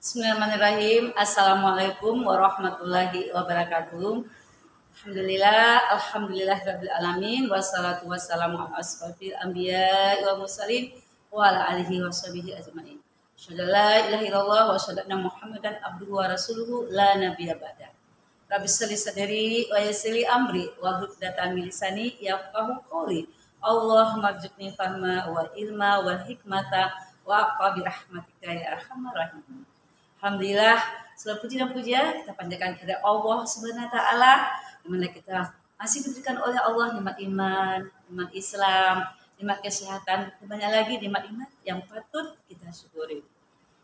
Bismillahirrahmanirrahim. Assalamualaikum warahmatullahi wabarakatuh. Alhamdulillah rabbil alamin wassalatu wassalamu ala asrofil anbiya'i wal mursalin wa ala alihi washabihi ajmain. Asyhadu la ilaha illallah wa asyhadu anna Muhammadan abduhu wa rasuluhu la nabiyya ba'da. Rabbi shalli sadri wa yassir li amri wa hlul 'uqdatam min lisani yafqahu qawli. Allahumma rzuqni fahma wa ilma wal hikmata wa aqwa bi rahmatika ya arhamar rahimin. Alhamdulillah, segala puji dan puja kita panjatkan kepada Allah Subhanahu wa taala, di mana kita masih diberikan oleh Allah nikmat iman, nikmat Islam, nikmat kesehatan, dan banyak lagi nikmat-nikmat yang patut kita syukuri.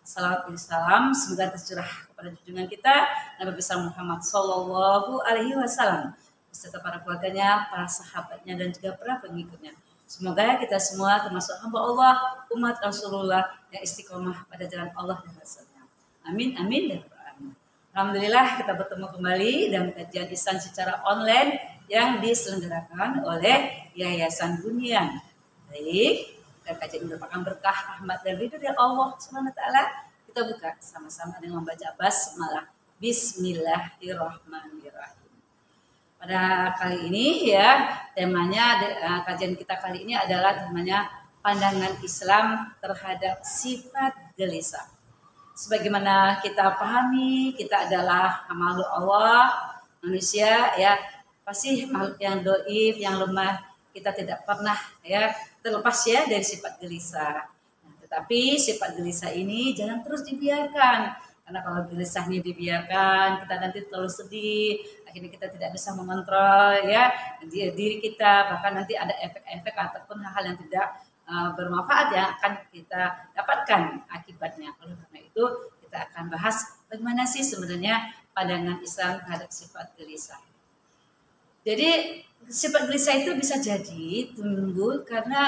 Salawat dan salam semoga tercurah kepada junjungan kita Nabi besar Muhammad sallallahu alaihi wasallam beserta para keluarganya, para sahabatnya dan juga para pengikutnya. Semoga kita semua termasuk hamba Allah, umat Rasulullah yang istiqomah pada jalan Allah dan Rasulnya. Amin, amin, dan amin. Alhamdulillah kita bertemu kembali dalam kajian Ihsan secara online yang diselenggarakan oleh Yayasan Bunyan. Baik, dan kajian ini merupakan berkah rahmat dan ridho dari Allah Subhanahu wa taala. Kita buka sama-sama dengan membaca basmalah. Bismillahirrahmanirrahim. Pada kali ini ya, temanya kajian kita kali ini adalah temanya pandangan Islam terhadap sifat gelisah. Sebagaimana kita pahami, kita adalah makhluk Allah, manusia ya, pasti makhluk yang dhaif, yang lemah, kita tidak pernah ya terlepas ya dari sifat gelisah. Nah, tetapi sifat gelisah ini jangan terus dibiarkan, karena kalau gelisah ini dibiarkan, kita nanti terlalu sedih, akhirnya kita tidak bisa mengontrol ya diri kita, bahkan nanti ada efek-efek ataupun hal-hal yang tidak bermanfaat yang akan kita dapatkan akibatnya. Oleh karena itu kita akan bahas bagaimana sih sebenarnya pandangan Islam terhadap sifat gelisah. Jadi sifat gelisah itu bisa jadi timbul karena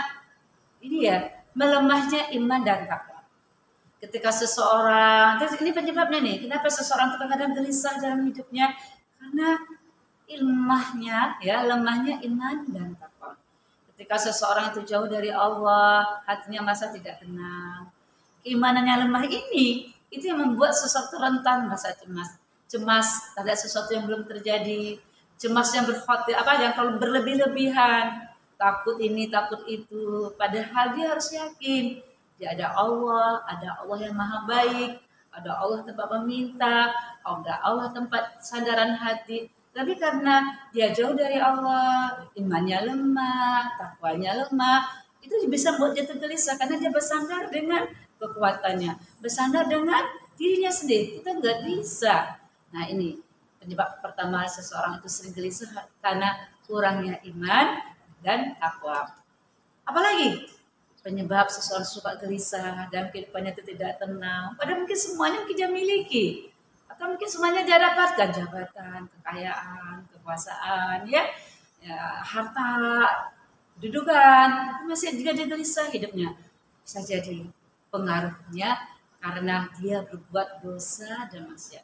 ini ya melemahnya iman dan takwa. Ketika seseorang, ini penyebabnya nih, kenapa seseorang terkadang gelisah dalam hidupnya? Karena lemahnya iman dan takwa. Ketika seseorang itu jauh dari Allah, hatinya merasa tidak tenang. Keimanannya lemah ini, itu yang membuat sesuatu rentan merasa cemas terhadap sesuatu yang belum terjadi, cemas yang yang terlalu berlebih-lebihan, takut ini, takut itu. Padahal dia harus yakin, dia ada Allah yang maha baik, ada Allah tempat meminta, ada Allah tempat sandaran hati. Tapi karena dia jauh dari Allah, imannya lemah, takwanya lemah, itu bisa membuat dia tergelisah karena dia bersandar dengan kekuatannya, bersandar dengan dirinya sendiri. Kita nggak bisa. Nah ini penyebab pertama seseorang itu sering gelisah karena kurangnya iman dan takwa. Apalagi penyebab seseorang suka gelisah dan kehidupannya itu tidak tenang. Padahal mungkin semuanya dia miliki. Atau mungkin semuanya dia dapatkan, jabatan, kekayaan, kekuasaan, harta, kedudukan, tapi masih juga dia gelisah hidupnya. Bisa jadi pengaruhnya karena dia berbuat dosa dan maksiat.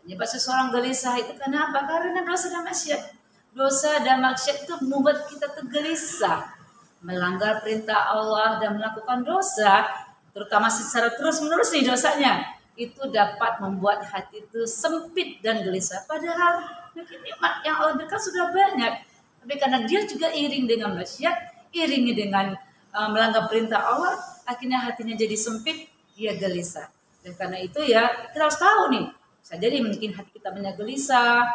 Penyebab seseorang gelisah itu kenapa? Karena dosa dan maksiat. Dosa dan maksiat itu membuat kita tergelisah, melanggar perintah Allah dan melakukan dosa, terutama secara terus-menerus nih dosanya. Itu dapat membuat hati itu sempit dan gelisah. Padahal mungkin nikmat yang Allah berikan sudah banyak. Tapi karena dia juga iring dengan maksiat, iringi dengan melanggar perintah Allah, akhirnya hatinya jadi sempit, dia gelisah. Dan karena itu ya kita harus tahu nih, bisa jadi mungkin hati kita banyak gelisah,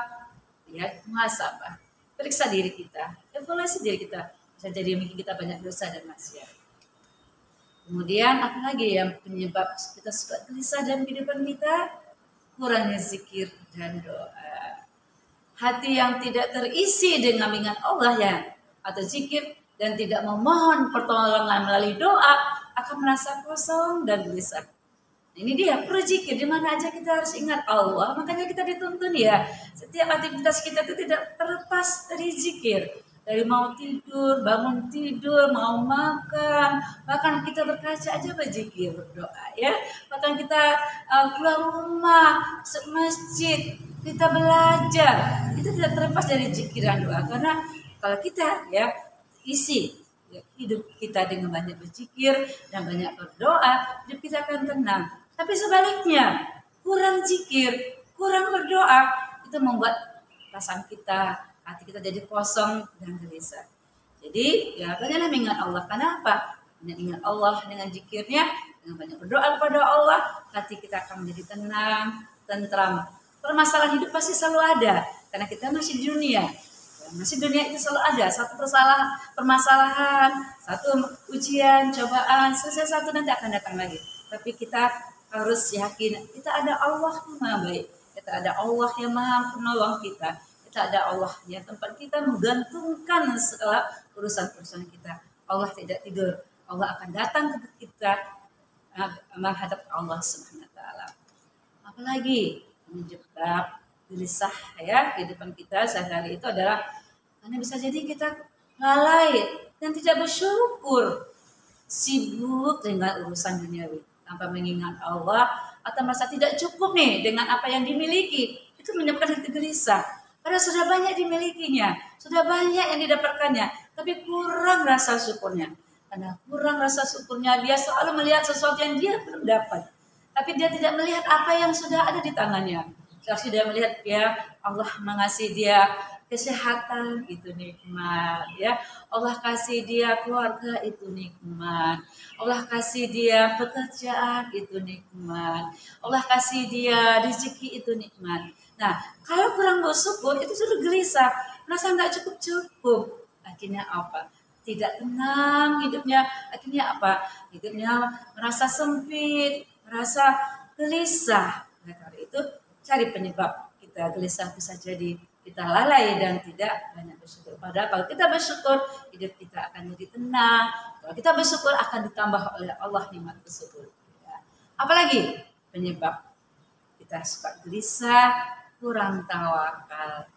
ya muhasabah, periksa diri kita, evaluasi diri kita. Bisa jadi mungkin kita banyak dosa dan maksiat. Kemudian apalagi yang penyebab kita suka gelisah dalam kehidupan kita? Kurangnya zikir dan doa. Hati yang tidak terisi dengan Allah ya, atau zikir dan tidak memohon pertolongan melalui doa akan merasa kosong dan gelisah. Nah, ini dia berzikir di mana aja kita harus ingat Allah. Makanya kita dituntun ya, setiap aktivitas kita itu tidak terlepas dari zikir. Dari mau tidur, bangun tidur, mau makan, bahkan kita berkaca aja berzikir, berdoa ya. Bahkan kita keluar rumah, masuk masjid, kita belajar, itu tidak terlepas dari zikir dan doa. Karena kalau kita ya isi hidup kita dengan banyak berzikir dan banyak berdoa, hidup kita akan tenang. Tapi sebaliknya, kurang zikir, kurang berdoa, itu membuat perasaan kita, hati kita jadi kosong dan gelisah. Jadi ya banyaklah mengingat Allah. Kenapa? Banyak ingat Allah dengan zikirnya, dengan banyak berdoa kepada Allah, hati kita akan menjadi tenang, tentram. Permasalahan hidup pasti selalu ada, karena kita masih di dunia. Masih dunia itu selalu ada satu permasalahan, satu ujian, cobaan, selesai satu nanti akan datang lagi. Tapi kita harus yakin kita ada Allah yang maha baik, kita ada Allah yang maha penolong kita, kita ada Allah yang tempat kita menggantungkan segala urusan-urusan kita. Allah tidak tidur, Allah akan datang ke kita menghadap Allah Subhanahu wa taala. Apalagi menyebab gelisah ya kehidupan kita sehari-hari itu adalah karena bisa jadi kita lalai dan tidak bersyukur, sibuk dengan urusan duniawi tanpa mengingat Allah atau merasa tidak cukup nih dengan apa yang dimiliki. Itu menyebabkan hati gelisah. Karena sudah banyak dimilikinya, sudah banyak yang didapatkannya, tapi kurang rasa syukurnya. Karena kurang rasa syukurnya, dia selalu melihat sesuatu yang dia belum dapat. Tapi dia tidak melihat apa yang sudah ada di tangannya. Seharusnya dia melihat ya Allah mengasihi dia kesehatan, itu nikmat ya. Allah kasih dia keluarga, itu nikmat. Allah kasih dia pekerjaan, itu nikmat. Allah kasih dia rezeki, itu nikmat. Nah, kalau kurang bersyukur itu sudah gelisah, merasa nggak cukup-cukup. Akhirnya apa? Tidak tenang hidupnya. Akhirnya apa? Hidupnya merasa sempit, merasa gelisah. Nah, karena itu cari penyebab kita gelisah. Bisa jadi kita lalai dan tidak banyak bersyukur. Padahal kalau kita bersyukur, hidup kita akan jadi tenang. Kalau kita bersyukur akan ditambah oleh Allah nikmat bersyukur. Ya. Apalagi penyebab kita suka gelisah, kurang tawakal,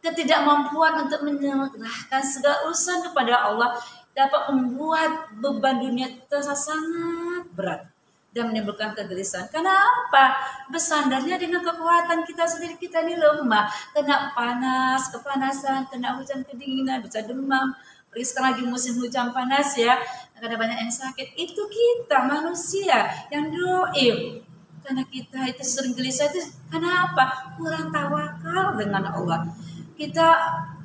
ketidakmampuan untuk menyerahkan segala urusan kepada Allah dapat membuat beban dunia terasa sangat berat dan menimbulkan kegelisahan. Kenapa? Bersandarnya dengan kekuatan kita sendiri, kita ini lemah, kena panas, kepanasan, kena hujan kedinginan, bisa demam. Apalagi sekarang lagi musim hujan panas ya, ada banyak yang sakit. Itu kita manusia yang doib. Karena kita itu sering gelisah itu kenapa? Kurang tawakal dengan Allah. Kita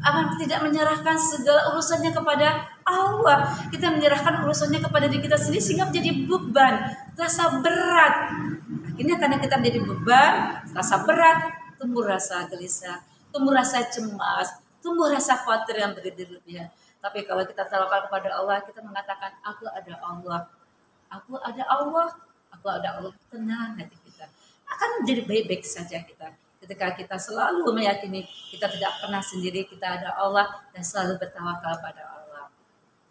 akan tidak menyerahkan segala urusannya kepada Allah. Kita menyerahkan urusannya kepada diri kita sendiri sehingga menjadi beban, rasa berat. Akhirnya karena kita menjadi beban, rasa berat, tumbuh rasa gelisah, tumbuh rasa cemas, tumbuh rasa khawatir yang berlebihan. Tapi kalau kita tawakal kepada Allah, kita mengatakan, aku ada Allah, aku ada Allah. Aku ada Allah, tenang hati kita. Akan menjadi baik-baik saja kita. Ketika kita selalu meyakini kita tidak pernah sendiri, kita ada Allah dan selalu bertawakal pada Allah.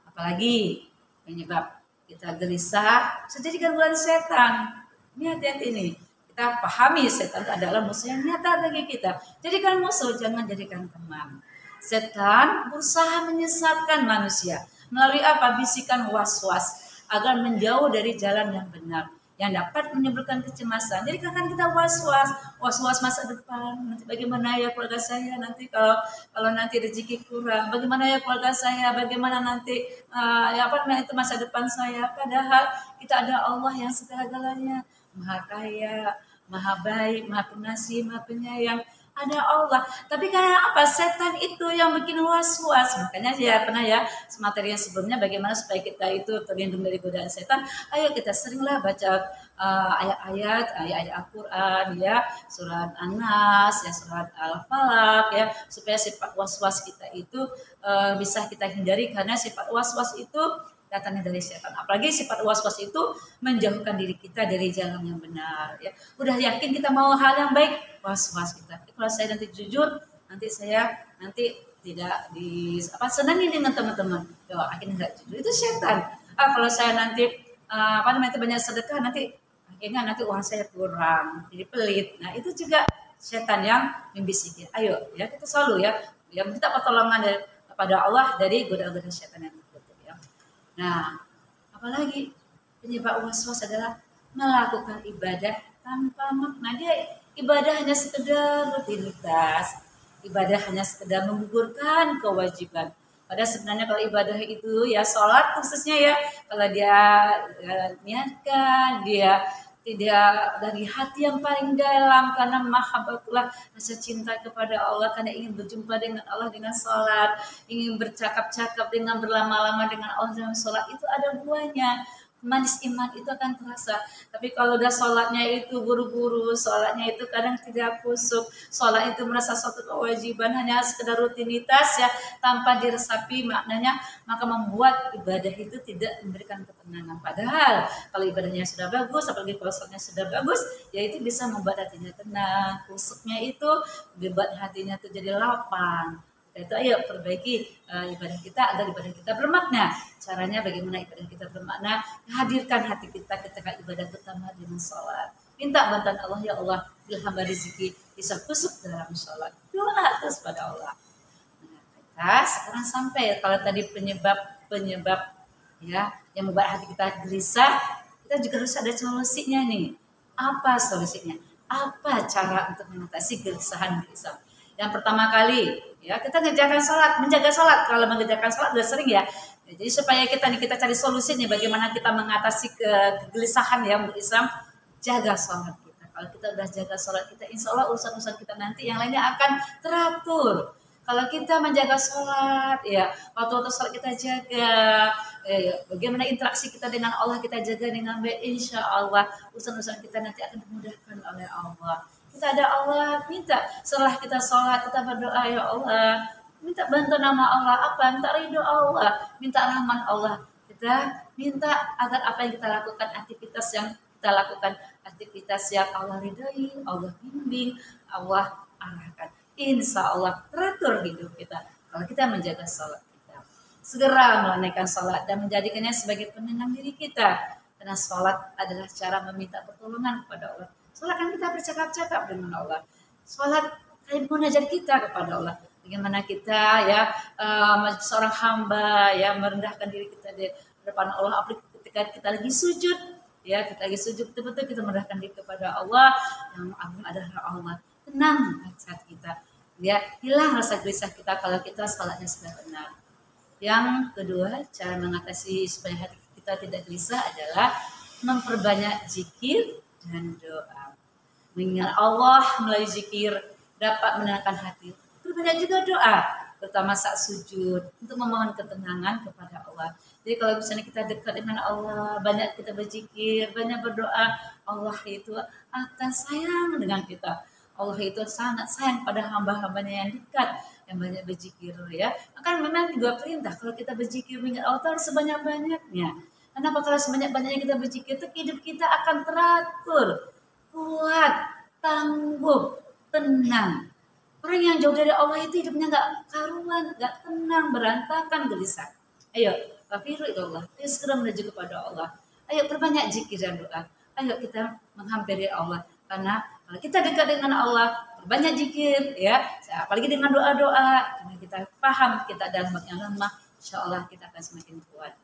Apalagi penyebab kita gelisah, bisa jadi gangguan setan. Ini hati-hati ini. Kita pahami setan itu adalah musuh yang nyata bagi kita. Jadikan musuh, jangan jadikan teman. Setan berusaha menyesatkan manusia. Melalui apa? Bisikan was-was agar menjauh dari jalan yang benar, yang dapat menimbulkan kecemasan. Jadi kadang kita was-was masa depan. Nanti bagaimana ya keluarga saya, nanti kalau nanti rezeki kurang, bagaimana ya keluarga saya, bagaimana nanti itu masa depan saya. Padahal kita ada Allah yang segala-galanya, maha kaya, maha baik, maha pengasih, maha penyayang. Ada Allah. Tapi karena apa? Setan itu yang bikin was-was. Makanya ya pernah ya materi yang sebelumnya bagaimana supaya kita itu terlindung dari godaan setan. Ayo kita seringlah baca ayat-ayat Al-Quran ya, surat An-Nas ya, surat Al-Falaq ya, supaya sifat was-was kita itu bisa kita hindari, karena sifat was-was itu datangnya dari setan. Apalagi sifat was-was itu menjauhkan diri kita dari jalan yang benar ya. Udah yakin kita mau hal yang baik, was-was kita. Kalau saya nanti jujur, saya tidak senangi dengan teman-teman. Akhirnya enggak jujur. Itu setan. Kalau saya nanti itu banyak sedekah, akhirnya uang saya kurang, jadi pelit. Nah, itu juga setan yang membisiki. Ayo ya, kita selalu ya minta pertolongan kepada Allah dari godaan-godaan setan yang terkutuk ya. Nah, apalagi penyebab was-was adalah melakukan ibadah tanpa makna. Dia ibadah hanya sekedar rutinitas, ibadah hanya sekedar menggugurkan kewajiban. Padahal sebenarnya kalau ibadah itu ya sholat khususnya ya, kalau dia niatkan, dia tidak dari hati yang paling dalam, karena mahabbatullah, rasa cinta kepada Allah, karena ingin berjumpa dengan Allah dengan sholat, ingin bercakap-cakap dengan berlama-lama dengan Allah dalam sholat, itu ada buahnya. Manis iman itu akan terasa. Tapi kalau udah sholatnya itu buru-buru, sholatnya itu kadang tidak khusyuk, sholat itu merasa suatu kewajiban, hanya sekedar rutinitas ya, tanpa diresapi maknanya, maka membuat ibadah itu tidak memberikan ketenangan. Padahal kalau ibadahnya sudah bagus, apalagi kalau sholatnya sudah bagus, ya itu bisa membuat hatinya tenang. Khusyuknya itu membuat hatinya itu jadi lapang. Itu ayo perbaiki ibadah kita agar ibadah kita bermakna. Caranya bagaimana ibadah kita bermakna? Hadirkan hati kita ketika ibadah, terutama dengan sholat. Minta bantuan Allah, ya Allah, bila hamba rezeki bisa khusyuk dalam sholat. Doa terus pada Allah. Nah, kita sekarang sampai kalau tadi penyebab ya yang membuat hati kita gelisah, kita juga harus ada solusinya nih. Apa solusinya? Apa cara untuk mengatasi gelisahan? Yang pertama kali, ya kita menjaga sholat. Kalau mengerjakan sholat udah sering ya. Jadi supaya kita cari solusi nih, bagaimana kita mengatasi kegelisahan ya untuk Islam, jaga sholat kita. Kalau kita udah jaga sholat kita, insya Allah urusan-urusan kita nanti yang lainnya akan teratur. Kalau kita menjaga sholat, ya waktu sholat kita jaga, bagaimana interaksi kita dengan Allah kita jaga dengan baik, insya Allah urusan-urusan kita nanti akan dimudahkan oleh Allah. Kita ada Allah, minta setelah kita sholat kita berdoa, ya Allah, minta bantu nama Allah, apa? Minta ridho Allah, minta rahmat Allah. Kita minta agar apa yang kita lakukan, aktivitas yang kita lakukan, aktivitas yang Allah ridhoi, Allah bimbing, Allah arahkan. Insya Allah teratur hidup kita kalau kita menjaga sholat kita. Segera menunaikan sholat dan menjadikannya sebagai penenang diri kita. Karena sholat adalah cara meminta pertolongan kepada Allah. Sholat kan kita bercakap-cakap dengan Allah. Sholat kayak munajat kita kepada Allah. Bagaimana kita ya seorang hamba ya merendahkan diri kita di depan Allah. Apalagi ketika kita lagi sujud, ya kita lagi sujud betul-betul kita merendahkan diri kepada Allah. Yang agung adalah Allah. Tenang hati kita. Ya hilang rasa gelisah kita kalau kita sholatnya sudah benar. Yang kedua, cara mengatasi supaya hati kita tidak gelisah adalah memperbanyak zikir dan doa. Mengingat Allah melalui zikir dapat menenangkan hati. Perbanyak juga doa, terutama saat sujud, untuk memohon ketenangan kepada Allah. Jadi kalau misalnya kita dekat dengan Allah, banyak kita berzikir, banyak berdoa, Allah itu akan sayang dengan kita. Allah itu sangat sayang pada hamba-hambanya yang dekat, yang banyak berzikir ya. Akan memang juga perintah kalau kita berzikir mengingat Allah sebanyak-banyaknya. Kenapa? Kalau sebanyak-banyaknya kita berzikir, hidup kita akan teratur, kuat, tangguh, tenang. Orang yang jauh dari Allah itu hidupnya nggak karuan, nggak tenang, berantakan, gelisah. Ayo, kafiru Allah, ayo segera menuju kepada Allah. Ayo perbanyak zikir dan doa. Ayo kita menghampiri Allah. Karena kalau kita dekat dengan Allah, perbanyak zikir, ya, apalagi dengan doa-doa, karena kita paham kita dalam yang lemah, insya Allah kita akan semakin kuat.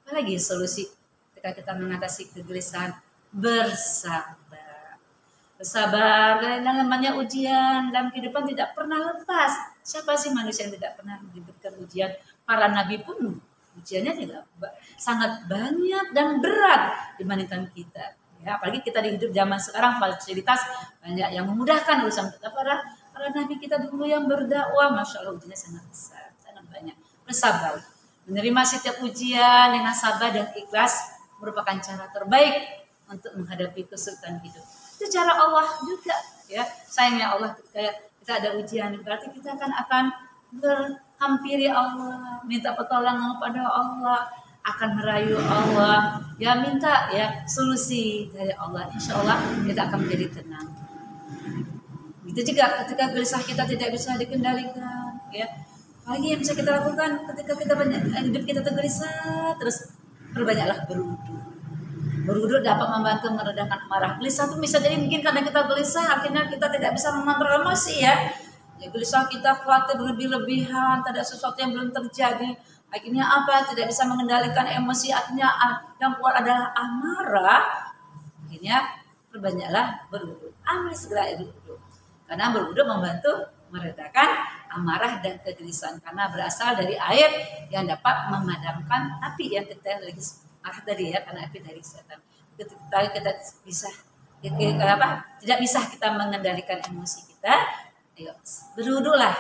Apalagi solusi ketika kita mengatasi kegelisahan? Bersabar. Bersabar, karena namanya ujian dalam kehidupan tidak pernah lepas. Siapa sih manusia yang tidak pernah diberikan ujian? Para nabi pun ujiannya juga sangat banyak dan berat dibandingkan kita. Ya, apalagi kita di hidup zaman sekarang fasilitas banyak yang memudahkan urusan kita. Para nabi kita dulu yang berdakwah, masya Allah ujiannya sangat besar, sangat banyak. Bersabar, menerima setiap ujian dengan sabar dan ikhlas merupakan cara terbaik untuk menghadapi kesulitan hidup. Itu cara Allah juga, ya. Sayangnya Allah ketika kita ada ujian, berarti kita akan berhampiri Allah, minta pertolongan kepada Allah, akan merayu Allah, ya minta ya solusi dari Allah. Insya Allah kita akan menjadi tenang. Itu juga ketika gelisah kita tidak bisa dikendalikan, ya. Apalagi yang bisa kita lakukan ketika hidup kita tergelisah, terus perbanyaklah berwudu. Berwudu dapat membantu meredakan amarah. Gelisah itu bisa jadi mungkin karena kita gelisah, akhirnya kita tidak bisa mengontrol emosi ya. Ya gelisah kita khawatir berlebih-lebihan, ada sesuatu yang belum terjadi. Akhirnya apa? Tidak bisa mengendalikan emosi. Akhirnya yang keluar adalah amarah. Akhirnya perbanyaklah berwudu. Ambil segera berwudu. Karena berwudu membantu meredakan amarah dan kegelisahan. Karena berasal dari air yang dapat memadamkan api yang kita lagi tadi ya, karena api dari setan. kita bisa tidak bisa kita mengendalikan emosi kita, ayo berwudulah,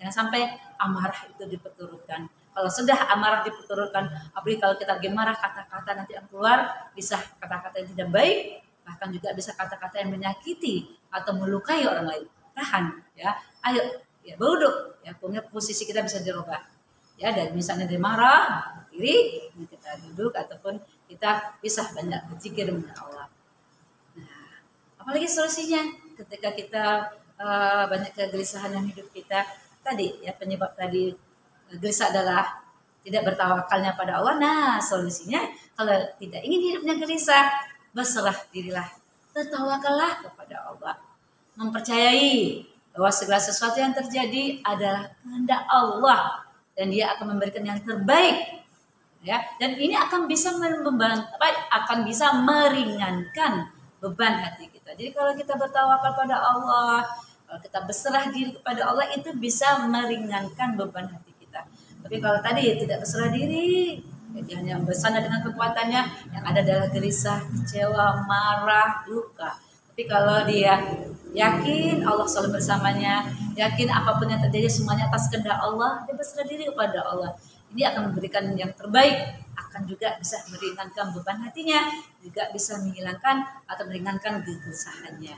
jangan sampai amarah itu diperturutkan. Kalau sudah amarah diperturutkan, apalagi kalau kita lagi marah, kata-kata nanti yang keluar bisa kata-kata yang tidak baik, bahkan juga bisa kata-kata yang menyakiti atau melukai orang lain. Tahan, ya, ayo, ya berwudu, ya punya posisi kita bisa dirubah, ya, dan misalnya dia marah, diri kita duduk ataupun kita bisa banyak berzikir kepada Allah. Apalagi solusinya ketika kita banyak kegelisahan dalam hidup kita tadi, ya penyebab tadi gelisah adalah tidak bertawakalnya pada Allah. Nah, solusinya kalau tidak ingin hidupnya gelisah, berserah dirilah, bertawakallah kepada Allah, mempercayai bahwa segala sesuatu yang terjadi adalah kehendak Allah dan Dia akan memberikan yang terbaik, ya, dan ini akan bisa meringankan beban hati kita. Jadi kalau kita bertawakal pada Allah, kalau kita berserah diri kepada Allah, itu bisa meringankan beban hati kita. Tapi kalau tadi tidak berserah diri, dia hanya bersandar dengan kekuatannya, yang ada adalah gelisah, kecewa, marah, luka. Tapi kalau dia yakin Allah selalu bersamanya, yakin apapun yang terjadi semuanya atas kehendak Allah, dia berserah diri kepada Allah. Ini akan memberikan yang terbaik, akan juga bisa meringankan beban hatinya, juga bisa menghilangkan atau meringankan kegelisahannya.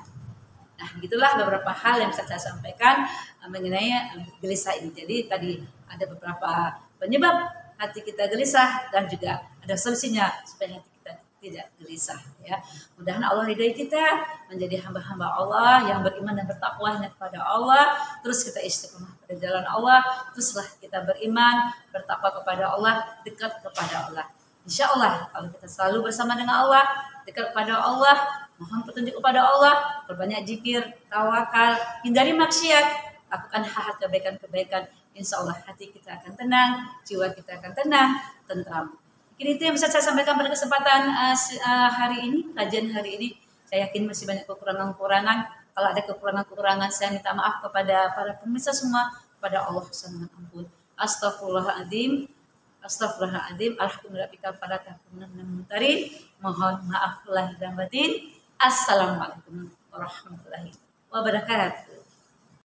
Nah, begitulah beberapa hal yang bisa saya sampaikan mengenai gelisah ini. Jadi tadi ada beberapa penyebab hati kita gelisah dan juga ada solusinya supaya hati kita tidak gelisah, ya. Mudah-mudahan Allah ridhoi kita menjadi hamba-hamba Allah yang beriman dan bertakwa hanya kepada Allah. Terus kita istiqomah pada jalan Allah, teruslah kita beriman, bertakwa kepada Allah, dekat kepada Allah. Insya Allah kalau kita selalu bersama dengan Allah, dekat kepada Allah, mohon petunjuk kepada Allah, perbanyak zikir, tawakal, hindari maksiat, lakukan hal-hal kebaikan-kebaikan, insya Allah hati kita akan tenang, jiwa kita akan tenang, tentram. Mungkin itu yang bisa saya sampaikan pada kesempatan hari ini, kajian hari ini. Saya yakin masih banyak kekurangan-kekurangan. Kalau ada kekurangan-kekurangan, saya minta maaf kepada para pemirsa semua, kepada Allah Subhanahu wa taala. Astagfirullahaladzim. Astagfirullahaladzim. Alhamdulillah pada tahun mohon maaf lahir dan batin. Assalamualaikum warahmatullahi wabarakatuh.